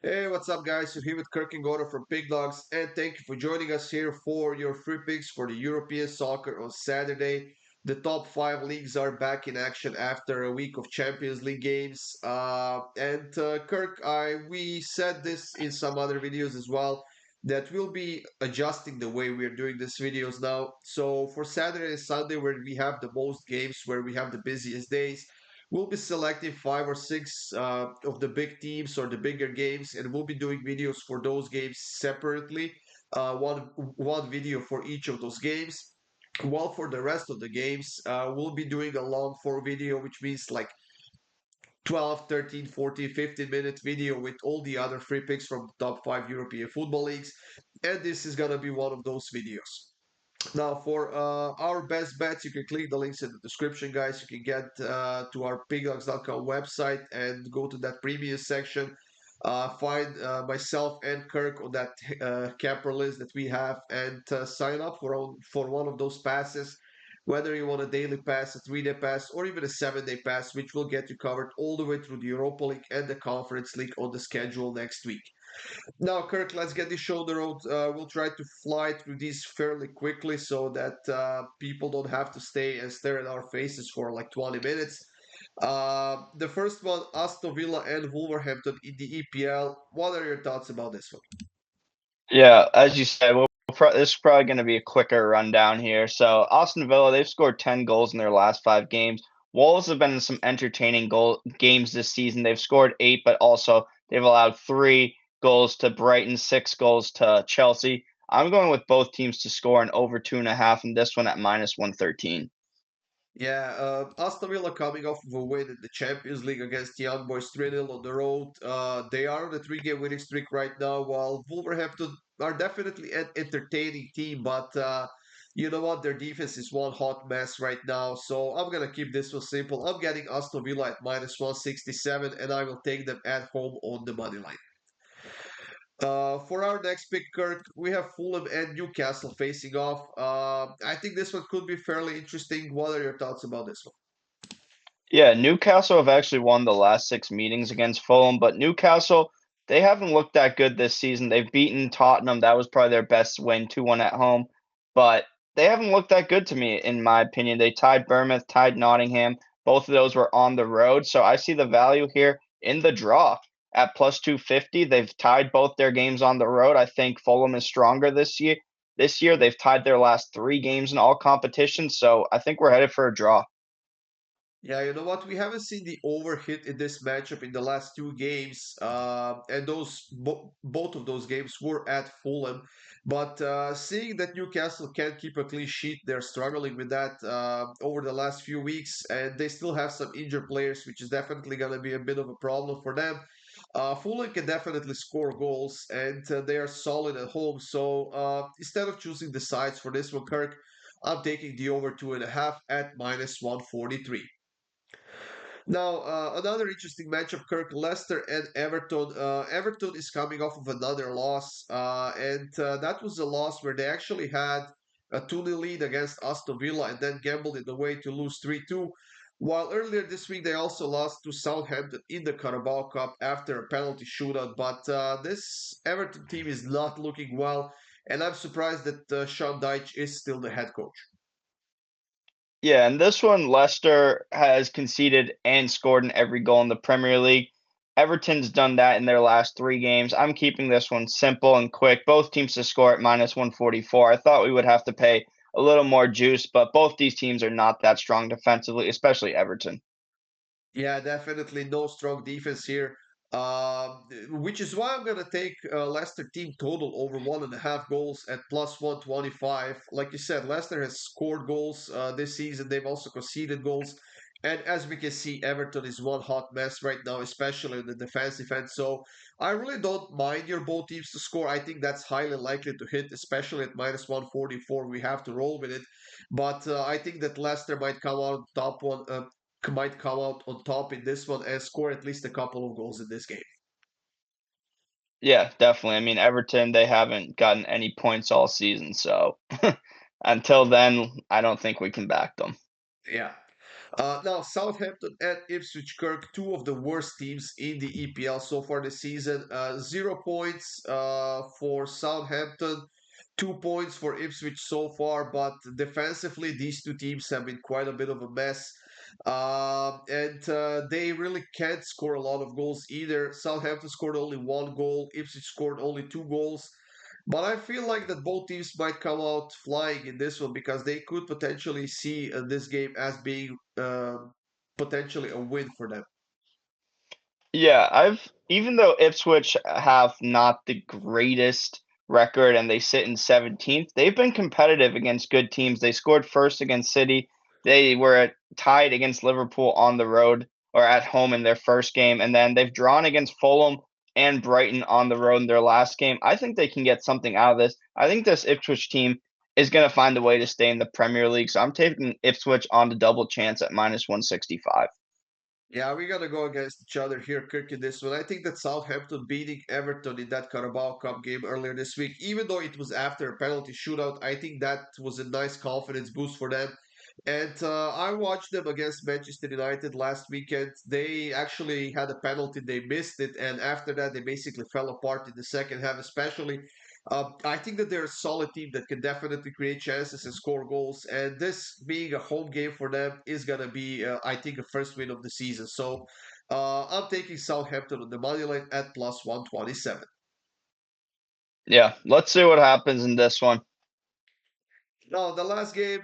Hey, what's up, guys? You're here with Kirk and Gordon from PickDawgz, and thank you for joining us here for your free picks for the European soccer on Saturday. The top five leagues are back in action after a week of Champions League games. Kirk, I we said this in some other videos as well that we'll be adjusting the way we're doing these videos now. So for Saturday and Sunday, where we have the most games, where we have the busiest days. We'll be selecting five or six of the big teams or the bigger games, and we'll be doing videos for those games separately. One video for each of those games. While for the rest of the games, we'll be doing a long form video, which means like 12, 13, 14, 15-minute video with all the other free picks from the top five European football leagues. And this is going to be one of those videos. Now, for our best bets, you can click the links in the description, guys. You can get to our pickdawgz.com website and go to that premium section. Find myself and Kirk on that capper list that we have and sign up for one of those passes. Whether you want a daily pass, a 3-day pass, or even a 7-day pass, which will get you covered all the way through the Europa League and the Conference League on the schedule next week. Now, Kirk, let's get this show on the road. We'll try to fly through these fairly quickly so that people don't have to stay and stare at our faces for like 20 minutes. The first one, Aston Villa and Wolverhampton in the EPL. What are your thoughts about this one? Yeah, as you said, this is probably going to be a quicker rundown here. So, Austin Villa, they've scored 10 goals in their last 5 games. Wolves have been in some entertaining goal games this season. They've scored 8, but also they've allowed 3 goals to Brighton, 6 goals to Chelsea. I'm going with both teams to score an over 2.5, and this one at -113. Yeah, Aston Villa coming off of a win in the Champions League against Young Boys 3-0 on the road. They are on a three-game winning streak right now, while Wolverhampton are definitely an entertaining team, but you know what? Their defense is one hot mess right now, so I'm gonna keep this one simple. I'm getting Aston Villa at -167, and I will take them at home on the money line. For our next pick, Kirk, we have Fulham and Newcastle facing off. I think this one could be fairly interesting. What are your thoughts about this one? Yeah, Newcastle have actually won the last 6 meetings against Fulham, but Newcastle, they haven't looked that good this season. They've beaten Tottenham. That was probably their best win, 2-1 at home. But they haven't looked that good to me, in my opinion. They tied Bournemouth, tied Nottingham. Both of those were on the road. So I see the value here in the draw at plus 250. They've tied both their games on the road. I think Fulham is stronger this year. This year, they've tied their last 3 games in all competitions. So I think we're headed for a draw. Yeah, you know what? We haven't seen the over hit in this matchup in the last two games, and both of those games were at Fulham. But seeing that Newcastle can't keep a clean sheet, they're struggling with that over the last few weeks, and they still have some injured players, which is definitely going to be a bit of a problem for them. Fulham can definitely score goals, and they are solid at home. So instead of choosing the sides for this one, Kirk, I'm taking the over 2.5 at -143. Now, another interesting matchup, Kirk, Leicester and Everton. Everton is coming off of another loss, and that was a loss where they actually had a 2-0 lead against Aston Villa and then gambled it away to lose 3-2. While earlier this week they also lost to Southampton in the Carabao Cup after a penalty shootout. But this Everton team is not looking well, and I'm surprised that Sean Dyche is still the head coach. Yeah, and this one, Leicester has conceded and scored in every goal in the Premier League. Everton's done that in their last 3 games. I'm keeping this one simple and quick. Both teams to score at -144. I thought we would have to pay a little more juice, but both these teams are not that strong defensively, especially Everton. Yeah, definitely no strong defense here. Which is why I'm gonna take Leicester team total over 1.5 goals at +125. Like you said, Leicester has scored goals this season. They've also conceded goals, and as we can see, Everton is one hot mess right now, especially in the defensive end. So I really don't mind your both teams to score. I think that's highly likely to hit, especially at -144. We have to roll with it, but I think that Leicester might come out on top in this one and score at least a couple of goals in this game. Yeah, definitely. I mean, Everton, they haven't gotten any points all season, so until then, I don't think we can back them. Yeah. Now, Southampton and Ipswich Kirk, two of the worst teams in the EPL so far this season. 0 points for Southampton, 2 points for Ipswich so far, but defensively, these two teams have been quite a bit of a mess. And they really can't score a lot of goals either. Southampton scored only 1 goal, Ipswich scored only 2 goals. But I feel like that both teams might come out flying in this one because they could potentially see this game as being potentially a win for them. Yeah, I've even though Ipswich have not the greatest record and they sit in 17th, they've been competitive against good teams. They scored first against City. They were tied against Liverpool on the road or at home in their first game, and then they've drawn against Fulham and Brighton on the road in their last game. I think they can get something out of this. I think this Ipswich team is going to find a way to stay in the Premier League. So I'm taking Ipswich on the double chance at minus 165. Yeah, we gotta go against each other here, Kirk, in this one. I think that Southampton beating Everton in that Carabao Cup game earlier this week, even though it was after a penalty shootout, I think that was a nice confidence boost for them. And I watched them against Manchester United last weekend. They actually had a penalty, they missed it, and after that, they basically fell apart in the second half, especially. I think that they're a solid team that can definitely create chances and score goals. And this being a home game for them is going to be, I think, a first win of the season. So I'm taking Southampton on the money line at plus 127. Yeah, let's see what happens in this one. Now, the last game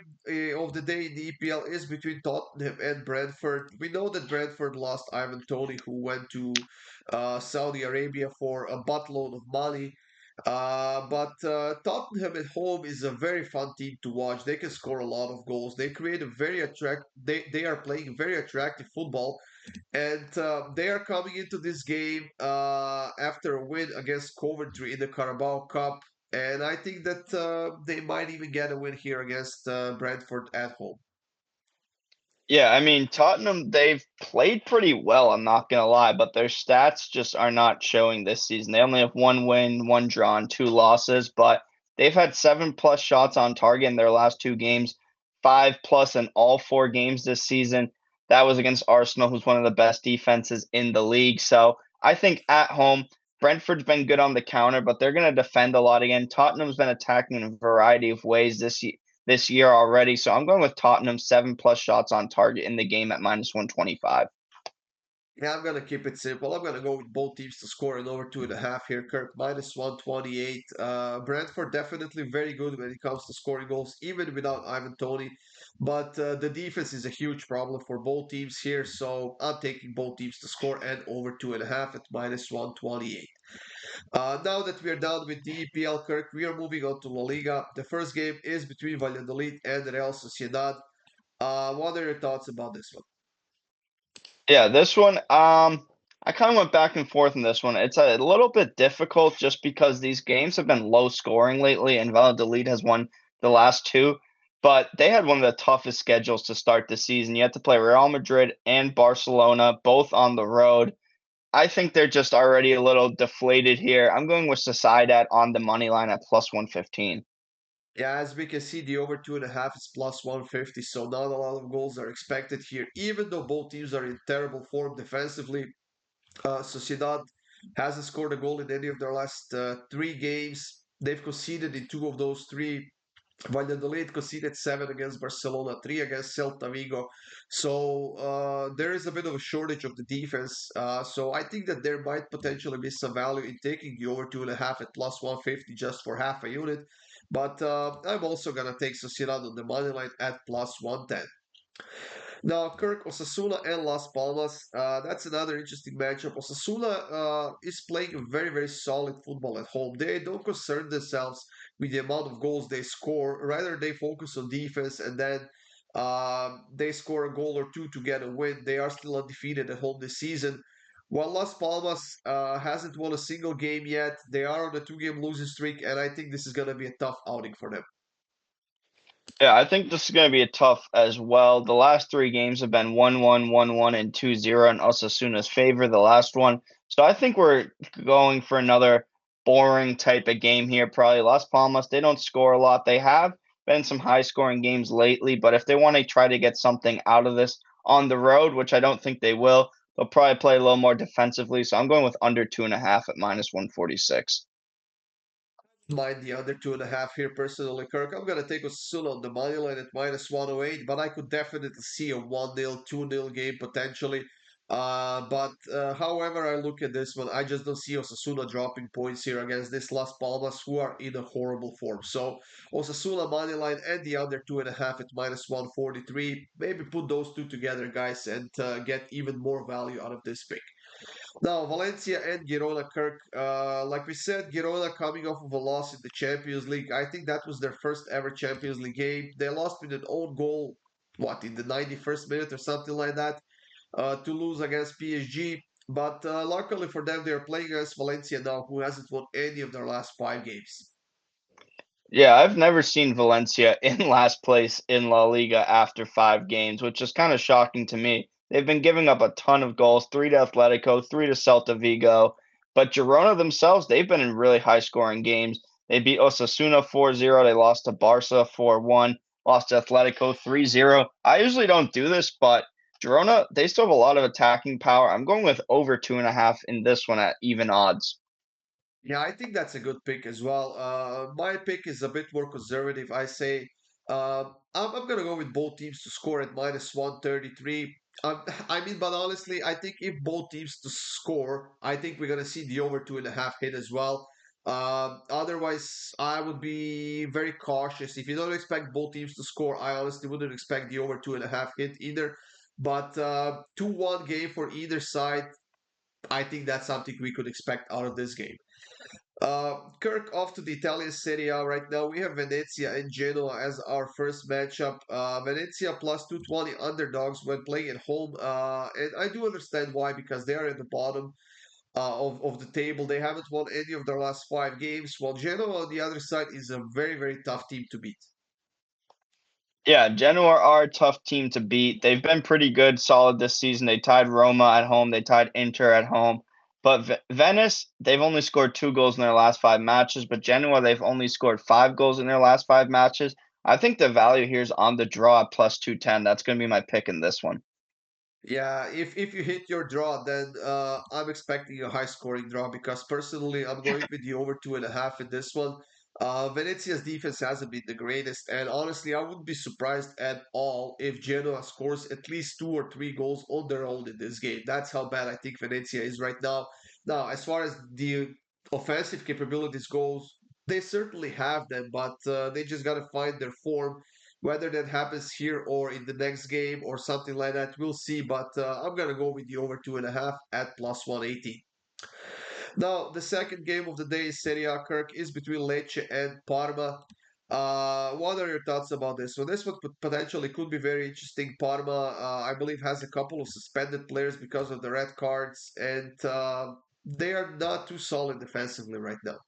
of the day in the EPL is between Tottenham and Brentford. We know that Brentford lost Ivan Toney, who went to Saudi Arabia for a buttload of money. But Tottenham at home is a very fun team to watch. They can score a lot of goals. They create a very attract. They are playing very attractive football, and they are coming into this game after a win against Coventry in the Carabao Cup. And I think that they might even get a win here against Brentford at home. Yeah, I mean, Tottenham, they've played pretty well, I'm not gonna lie, but their stats just are not showing this season. They only have 1 win, 1 draw, and 2 losses, but they've had 7 plus shots on target in their last 2 games, 5 plus in all 4 games this season. That was against Arsenal, who's one of the best defenses in the league. So I think at home, Brentford's been good on the counter, but they're gonna defend a lot again. Tottenham's been attacking in a variety of ways this year already. So I'm going with Tottenham 7 plus shots on target in the game at minus 125. Yeah, I'm gonna keep it simple. I'm gonna go with both teams to score an over 2.5 here. Kirk minus 128. Brentford definitely very good when it comes to scoring goals, even without Ivan Toney. But the defense is a huge problem for both teams here. So I'm taking both teams to score and over 2.5 at minus 128. Now that we are done with the EPL, Kirk, we are moving on to La Liga. The first game is between Valladolid and Real Sociedad. What are your thoughts about this one? Yeah, this one, I kind of went back and forth in this one. It's a little bit difficult just because these games have been low scoring lately, and Valladolid has won the last 2. But they had one of the toughest schedules to start the season. You had to play Real Madrid and Barcelona, both on the road. I think they're just already a little deflated here. I'm going with Sociedad on the money line at plus 115. Yeah, as we can see, the over 2.5 is plus 150, so not a lot of goals are expected here, even though both teams are in terrible form defensively. Sociedad hasn't scored a goal in any of their last 3 games. They've conceded in 2 of those 3. Valladolid conceded 7 against Barcelona, 3 against Celta Vigo. So there is a bit of a shortage of the defense. So I think that there might potentially be some value in taking the over 2.5 at plus 150 just for half a unit. But I'm also going to take Sociedad on the money line at plus 110. Now, Kirk, Osasuna and Las Palmas, that's another interesting matchup. Osasuna is playing a very, very solid football at home. They don't concern themselves with the amount of goals they score. Rather, they focus on defense and then they score a goal or two to get a win. They are still undefeated at home this season. While Las Palmas hasn't won a single game yet, they are on a 2 game losing streak, and I think this is going to be a tough outing for them. Yeah, I think this is going to be a tough as well. The last 3 games have been 1-1, 1-1, and 2-0 in Osasuna's favor, the last one. So I think we're going for another boring type of game here. Probably Las Palmas, they don't score a lot. They have been some high scoring games lately, but if they want to try to get something out of this, on the road, which I don't think they will. They'll probably play a little more defensively, so I'm going with under 2.5 at -146. Mind the under 2.5 here personally, Kirk. I'm gonna take Osasuna on the money line at -108, but I could definitely see a 1-0, 2-0 game potentially. But however I look at this one, I just don't see Osasuna dropping points here against this Las Palmas, who are in a horrible form. So Osasuna money line and the under 2.5 at -143. Maybe put those two together, guys, and get even more value out of this pick. Now, Valencia and Girona, Kirk. Like we said, Girona coming off of a loss in the Champions League. I think that was their first ever Champions League game. They lost with an own goal, what, in the 91st minute or something like that, to lose against PSG. But luckily for them, they're playing against Valencia now, who hasn't won any of their last 5 games. Yeah, I've never seen Valencia in last place in La Liga after 5 games, which is kind of shocking to me. They've been giving up a ton of goals, 3 to Atletico, 3 to Celta Vigo. But Girona themselves, they've been in really high scoring games. They beat Osasuna 4-0. They lost to Barca 4-1, lost to Atletico 3-0. I usually don't do this, but Girona, they still have a lot of attacking power. I'm going with over 2.5 in this one at even odds. Yeah, I think that's a good pick as well. My pick is a bit more conservative. I say I'm going to go with both teams to score at -133. I mean, but honestly, I think if both teams to score, I think we're going to see the over 2.5 hit as well. Otherwise, I would be very cautious. If you don't expect both teams to score, I honestly wouldn't expect the over 2.5 hit either. But 2-1 game for either side, I think that's something we could expect out of this game. Kirk, off to the Italian Serie A right now. We have Venezia and Genoa as our first matchup. Venezia plus 220 underdogs when playing at home. And I do understand why, because they are at the bottom of the table. They haven't won any of their last 5 games, while Genoa on the other side is a very, very tough team to beat. Yeah, Genoa are a tough team to beat. They've been pretty good, solid this season. They tied Roma at home. They tied Inter at home. But Venice, they've only scored 2 goals in their last 5 matches. But Genoa, they've only scored 5 goals in their last 5 matches. I think the value here is on the draw at plus 210. That's going to be my pick in this one. Yeah, if you hit your draw, then I'm expecting a high scoring draw because personally I'm going with the over 2.5 in this one. Venezia's defense hasn't been the greatest, and honestly, I wouldn't be surprised at all if Genoa scores at least 2 or 3 goals on their own in this game. That's how bad I think Venezia is right now. Now, as far as the offensive capabilities goes, they certainly have them, but they just got to find their form. Whether that happens here or in the next game or something like that, we'll see. But I'm going to go with the over 2.5 at plus 180. Now, the second game of the day is Serie A, Kirk, is between Lecce and Parma. What are your thoughts about this? So this one potentially could be very interesting. Parma, I believe, has a couple of suspended players because of the red cards, and they are not too solid defensively right now.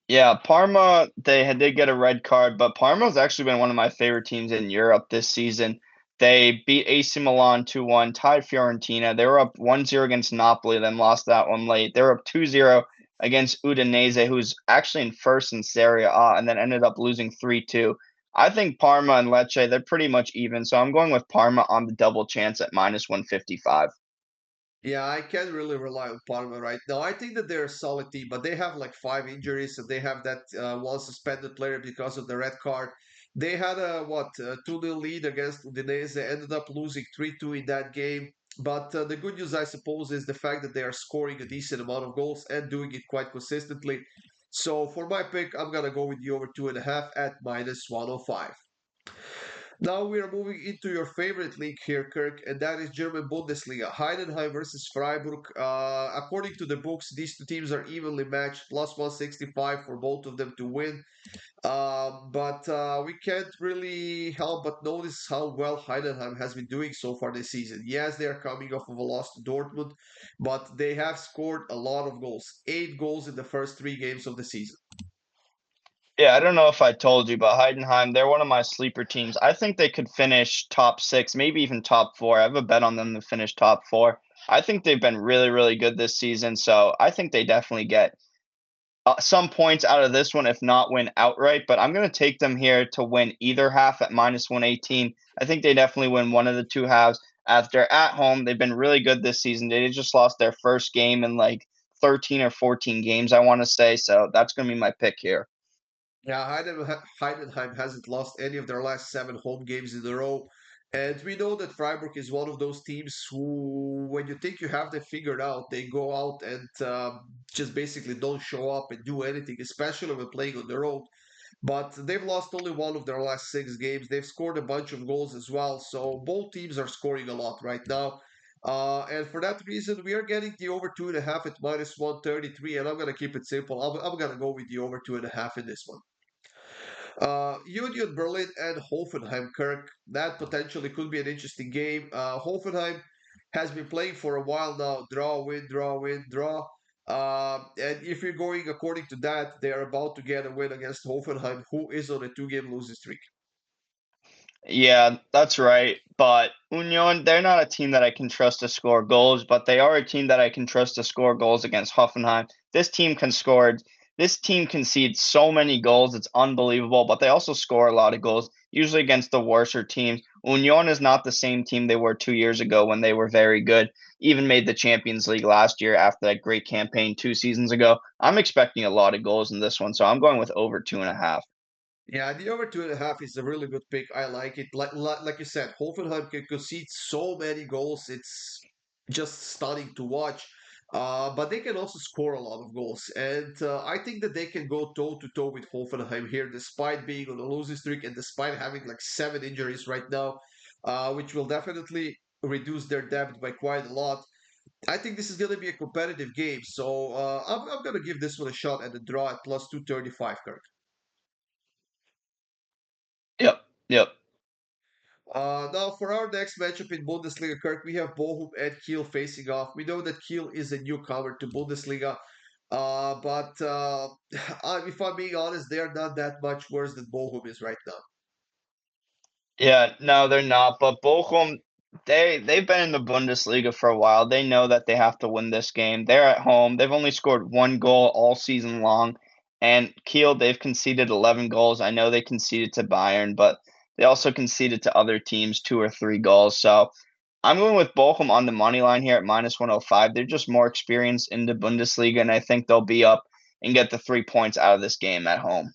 Yeah, Parma, they did get a red card, but Parma's actually been one of my favorite teams in Europe this season. They beat AC Milan 2-1, tied Fiorentina. They were up 1-0 against Napoli, then lost that one late. They were up 2-0 against Udinese, who's actually in first in Serie A, and then ended up losing 3-2. I think Parma and Lecce, they're pretty much even, so I'm going with Parma on the double chance at -155. Yeah, I can't really rely on Parma right now. I think that they're a solid team, but they have like 5 injuries and they have that one suspended player because of the red card. They had a 2-0 lead against Udinese, ended up losing 3-2 in that game. But the good news, I suppose, is the fact that they are scoring a decent amount of goals and doing it quite consistently. So for my pick, I'm gonna go with the over 2.5 at -105. Now we are moving into your favorite league here, Kirk, and that is German Bundesliga. Heidenheim versus Freiburg. According to the books, these two teams are evenly matched, plus 165 for both of them to win. But we can't really help but notice how well Heidenheim has been doing so far this season. Yes, they are coming off of a loss to Dortmund, but they have scored a lot of goals. 8 goals in the first 3 games of the season. Yeah, I don't know if I told you, but Heidenheim, they're one of my sleeper teams. I think they could finish top 6, maybe even top 4. I have a bet on them to finish top 4. I think they've been really, really good this season, so I think they definitely get some points out of this one, if not win outright. But I'm going to take them here to win either half at -118. I think they definitely win one of the two halves. After at home, they've been really good this season. They just lost their first game in like 13 or 14 games, I want to say. So that's going to be my pick here. Yeah, Heidenheim hasn't lost any of their last seven home games in a row. And we know that Freiburg is one of those teams who, when you think you have them figured out, they go out and just basically don't show up and do anything, especially when playing on the road. But they've lost only one of their last six games. They've scored a bunch of goals as well. So both teams are scoring a lot right now. And for that reason, we are getting the over 2.5 at minus 133. And I'm going to keep it simple. I'm going to go with the over 2.5 in this one. Union Berlin and Hoffenheim, Kirk. That potentially could be an interesting game. Hoffenheim has been playing for a while now. Draw, win, draw, win, draw. And if you're going according to that, they are about to get a win against Hoffenheim, who is on a two-game losing streak. Yeah, that's right. But Union, they're not a team that I can trust to score goals, but they are a team that I can trust to score goals against Hoffenheim. This team can score. This team concedes so many goals. It's unbelievable, but they also score a lot of goals, usually against the worser teams. Union is not the same team they were 2 years ago when they were very good, even made the Champions League last year after that great campaign 2 seasons ago. I'm expecting a lot of goals in this one, so I'm going with over 2.5. Yeah, the over 2.5 is a really good pick. I like it. Like you said, Hoffenheim can concede so many goals. It's just stunning to watch. But they can also score a lot of goals, and I think that they can go toe to toe with Hoffenheim here, despite being on a losing streak and despite having like seven injuries right now, which will definitely reduce their depth by quite a lot. I think this is going to be a competitive game, so I'm going to give this one a shot at the draw at plus 235, Kirk. Yep, yep. Now, for our next matchup in Bundesliga, Kirk, we have Bochum and Kiel facing off. We know that Kiel is a newcomer to Bundesliga, but if I'm being honest, they are not that much worse than Bochum is right now. Yeah, no, they're not. But Bochum, they've been in the Bundesliga for a while. They know that they have to win this game. They're at home. They've only scored one goal all season long. And Kiel, they've conceded 11 goals. I know they conceded to Bayern, but they also conceded to other teams 2 or 3 goals. So I'm going with Bochum on the money line here at minus 105. They're just more experienced in the Bundesliga, and I think they'll be up and get the 3 points out of this game at home.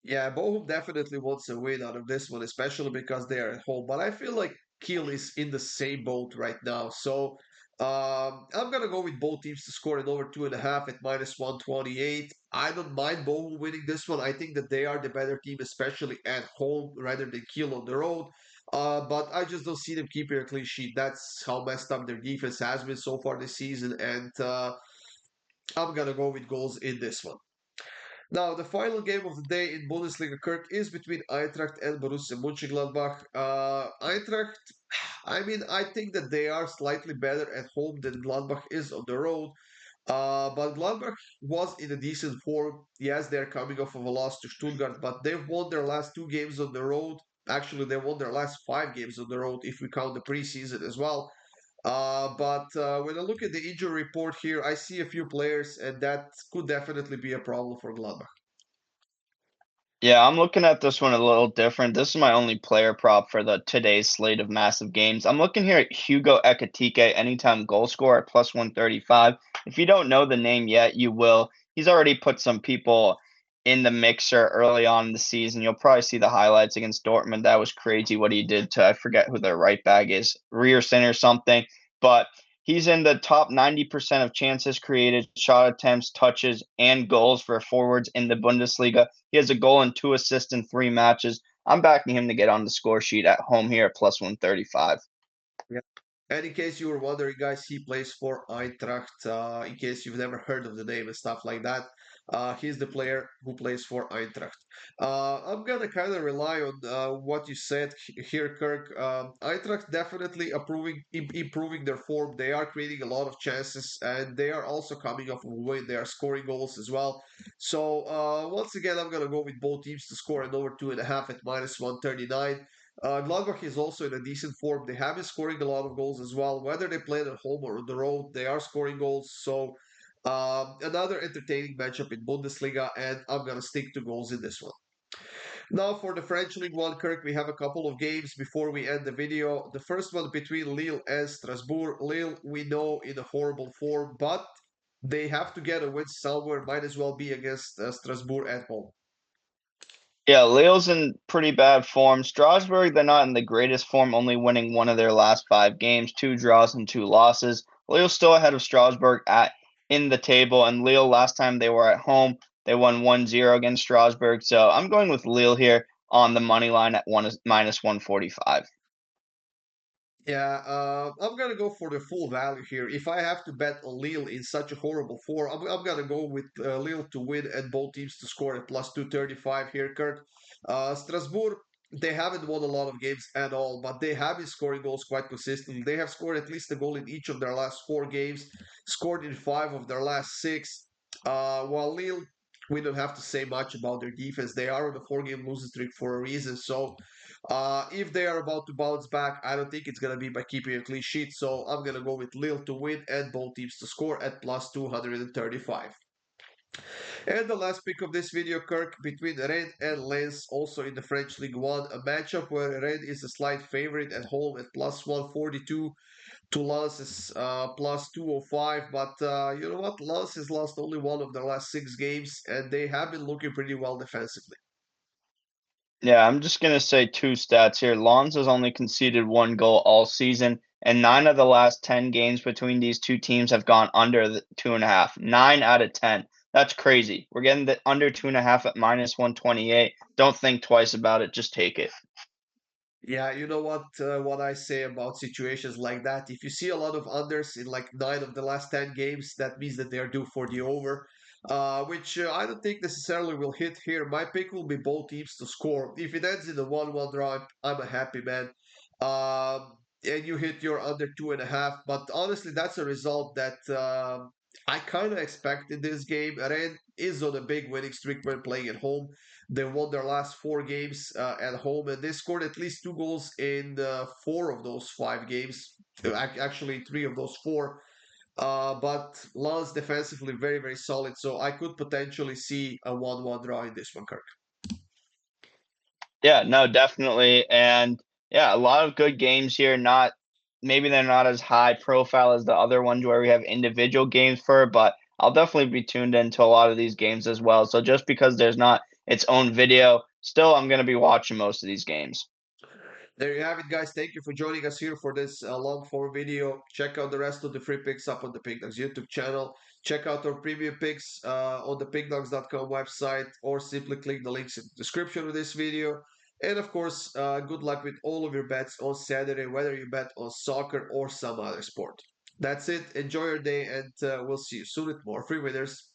Yeah, Bochum definitely wants a win out of this one, especially because they are at home. But I feel like Kiel is in the same boat right now. So I'm gonna go with both teams to score an over 2.5 at minus 128. I don't mind Bochum winning this one. I think that they are the better team, especially at home, rather than Kiel on the road. But I just don't see them keeping a clean sheet. That's how messed up their defense has been so far this season, and I'm gonna go with goals in this one. Now, the final game of the day in Bundesliga, Kirk, is between Eintracht and Borussia Mönchengladbach. Eintracht, I mean, I think that they are slightly better at home than Gladbach is on the road. But Gladbach was in a decent form. Yes, they're coming off of a loss to Stuttgart, but they've won their last two games on the road. Actually, they won their last five games on the road if we count the preseason as well. But when I look at the injury report here, I see a few players, and that could definitely be a problem for Gladbach. Yeah, I'm looking at this one a little different. This is my only player prop for the today's slate of massive games. I'm looking here at Hugo Ekitike, anytime goal scorer at plus 135. If you don't know the name yet, you will. He's already put some people in the mixer early on in the season. You'll probably see the highlights against Dortmund. That was crazy what he did to, I forget who their right back is, Rierson or something. But he's in the top 90% of chances created, shot attempts, touches, and goals for forwards in the Bundesliga. He has a goal and 2 assists in 3 matches. I'm backing him to get on the score sheet at home here at plus 135. Yeah. And in case you were wondering, guys, he plays for Eintracht. In case you've never heard of the name and stuff like that, he's the player who plays for Eintracht. I'm gonna kind of rely on what you said here, Kirk. Eintracht definitely improving their form. They are creating a lot of chances, and they are also coming off of a win. They are scoring goals as well. So once again, I'm gonna go with both teams to score an over 2.5 at minus 139. Gladbach is also in a decent form. They have been scoring a lot of goals as well. Whether they play at home or on the road, they are scoring goals. So another entertaining matchup in Bundesliga, and I'm gonna stick to goals in this one. Now for the French League One, Kirk, we have a couple of games before we end the video. The first one between Lille and Strasbourg. Lille, we know, in a horrible form, but they have to get a win somewhere. Might as well be against Strasbourg at home. Yeah, Lille's in pretty bad form. Strasbourg, they're not in the greatest form, only winning one of their last 5 games, 2 draws and 2 losses. Lille's still ahead of Strasbourg at in the table, and Lille last time they were at home, they won 1-0 against Strasbourg. So I'm going with Lille here on the money line at one minus 145. Yeah, I'm gonna go for the full value here. If I have to bet on Lille in such a horrible form, I'm gonna go with Lille to win and both teams to score at plus 235 here, Kurt. Strasbourg, they haven't won a lot of games at all, but they have been scoring goals quite consistently. They have scored at least a goal in each of their last 4 games, scored in 5 of their last 6. While Lille, we don't have to say much about their defense. They are on a 4 game losing streak for a reason. So if they are about to bounce back, I don't think it's going to be by keeping a clean sheet. So I'm going to go with Lille to win and both teams to score at plus 235. And the last pick of this video, Kirk, between Rennes and Lens, also in the French League One, a matchup where Rennes is a slight favorite at home at plus 142. To Lens is plus 205. But you know what? Lens has lost only one of their last 6 games, and they have been looking pretty well defensively. Yeah, I'm just gonna say 2 stats here. Lons has only conceded 1 goal all season, and 9 of the last 10 games between these two teams have gone under the 2.5. 9 out of 10. That's crazy. We're getting the under 2.5 at minus 128. Don't think twice about it. Just take it. Yeah, you know what I say about situations like that. If you see a lot of unders in like 9 of the last 10 games, that means that they are due for the over, which I don't think necessarily will hit here. My pick will be both teams to score. If it ends in a 1-1 draw, I'm a happy man. And you hit your under 2.5, but honestly, that's a result that I kind of expect in this game. Rennes is on a big winning streak when playing at home. They won their last 4 games at home, and they scored at least 2 goals in 4 of those 5 games. Actually, 3 of those 4. But Lens defensively very, very solid. So I could potentially see a 1-1 draw in this one, Kirk. Yeah, no, definitely. And yeah, a lot of good games here. Not maybe they're not as high profile as the other ones where we have individual games for, but I'll definitely be tuned into a lot of these games as well. So just because there's not its own video, still I'm gonna be watching most of these games. There you have it, guys. Thank you for joining us here for this long form video. Check out the rest of the free picks up on the PickDawgz YouTube channel. Check out our premium picks on the PickDawgz.com website, or simply click the links in the description of this video. And of course, good luck with all of your bets on Saturday, whether you bet on soccer or some other sport. That's it. Enjoy your day, and we'll see you soon with more free winners.